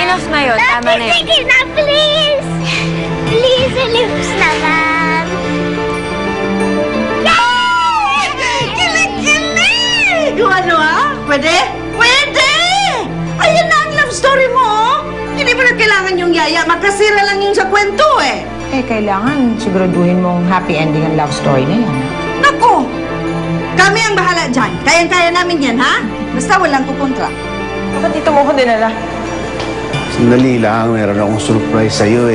Enough na yun. Tama na yun. Sige na, please! Please, lips naman. Yay! Kilig-kilig! Yung ano Pwede? Pwede! Ayan na ang love story mo, Hindi mo na kailangan yung yaya. Magkasira lang yung sa kwento, kailangan siguraduhin mong happy ending ang love story na yan. Naku! Kami ang bahala dyan. Kayang-kaya namin yan, ha? Basta walang kukontra. Bakit dito mo ko dinala? Sandali lang, meron akong surprise sa'yo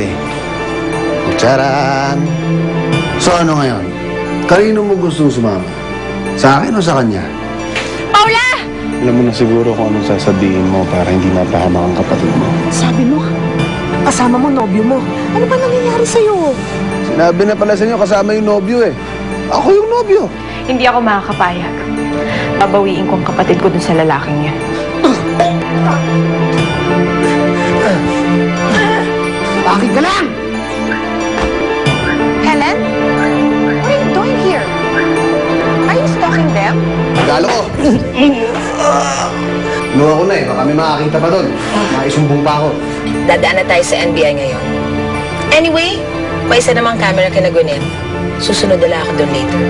Tcharan! So ano ngayon? Kanino mo gustong sumama? Sa akin o sa kanya? Paula! Alam mo na siguro kung anong sasabihin mo para hindi mapahamak ang kapatid mo. Sabi mo, kasama mo nobyo mo. Ano ba nangyayari sa'yo? Sinabi na pala sa inyo kasama yung nobyo Ako yung nobyo. Hindi ako makakapayag. Babawiin ko ang kapatid ko dun sa lalaking yan. Bakit ka lang? Helen? What are you doing here? Are you stalking them? Galo ko. Inuha ko na baka may makakita pa doon. Maisumbong pa ako. Dadaan na tayo sa NBI ngayon. Anyway, may isa namang camera kina Gwyneth. Susunod na lang ako doon later.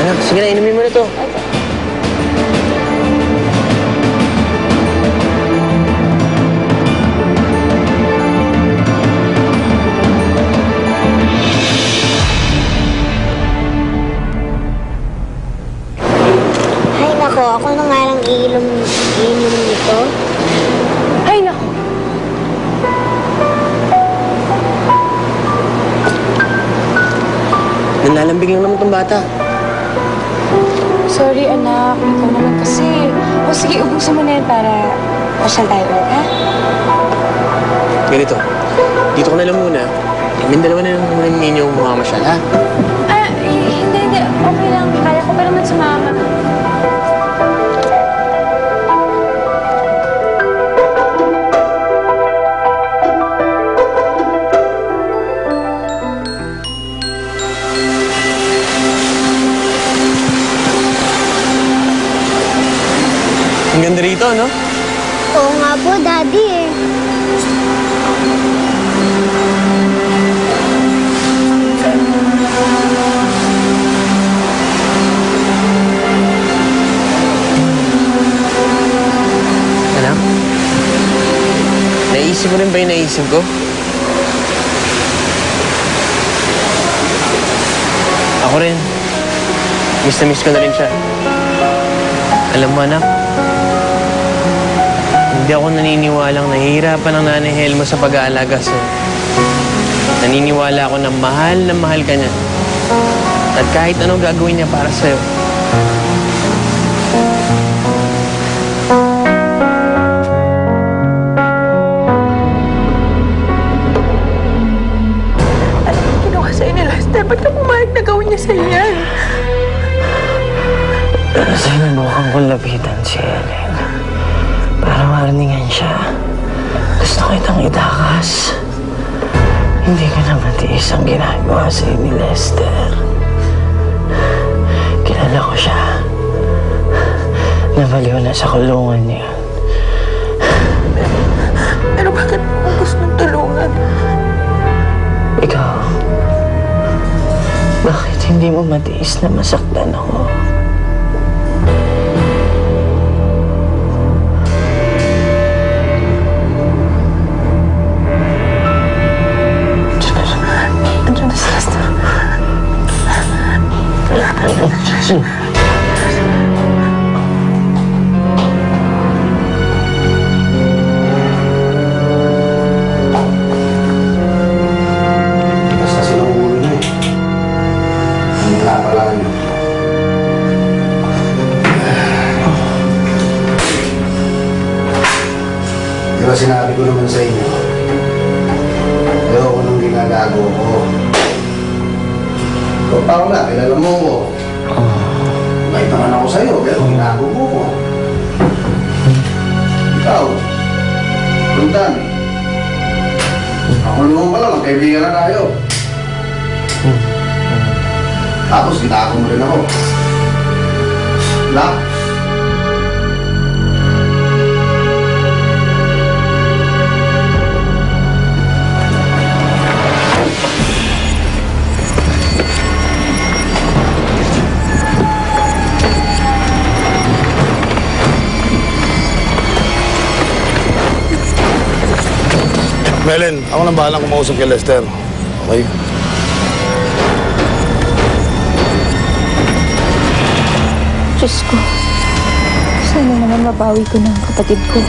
Anak, sige na, inumin mo na to. Ako na nga lang iinom nito. Ay, naku. Nalalambing lang naman tong bata. Sorry, anak. Ikaw naman kasi. O sige, ubusin mo na yan para pasyal tayo ulit, ha? Ganito, dito ko na lang muna. Kaming dalawa na naman ninyo mamamasyal, ha? Hindi. Okay lang. Kaya ko pa naman sumama. Ang ganda rito, no? Oo nga po, Daddy Anak? Naisip mo rin ba yung naisip ko? Ako rin. Miss na miss ko na rin siya. Alam mo, anak, hindi ako naniniwalang nahihirapan ang nanay Helma sa pag-aalaga sa'yo. Naniniwala ako na mahal ka niya. At kahit anong gagawin niya para sa'yo. Alam mo, kinuha sa'yo ni Lester. Ba't ka pumayag na gawin niya sa'yo yan? Sinubukan kong lapitan si Helen para mariningan siya. Gusto kitang itakas. Hindi ka na matiis ang ginagawa sa'yo ni Lester. Kilala ko siya. Nabaliw na sa kulungan niya. Pero bakit mo ko gustong tulungan? Ikaw, bakit hindi mo matiis na masaktan ako? Andiyan na si Lester. Basta silang ulo na Hindi na pala yun. Di ba sinabi ko naman sa inyo, ayoko nang ginagago ko. Ikaw, Paula, kilala mo ko. Bait naman ako sa'yo, pero ginago mo ko. Ikaw, Luntan. Ako naman pala, magkaibigan na tayo. Tapos, kita mo rin ako. Nak? Melen, ako nang bahalang kumausap kay Lester. Okay? Diyos ko, sana naman mabawi ko ng kapatid ko.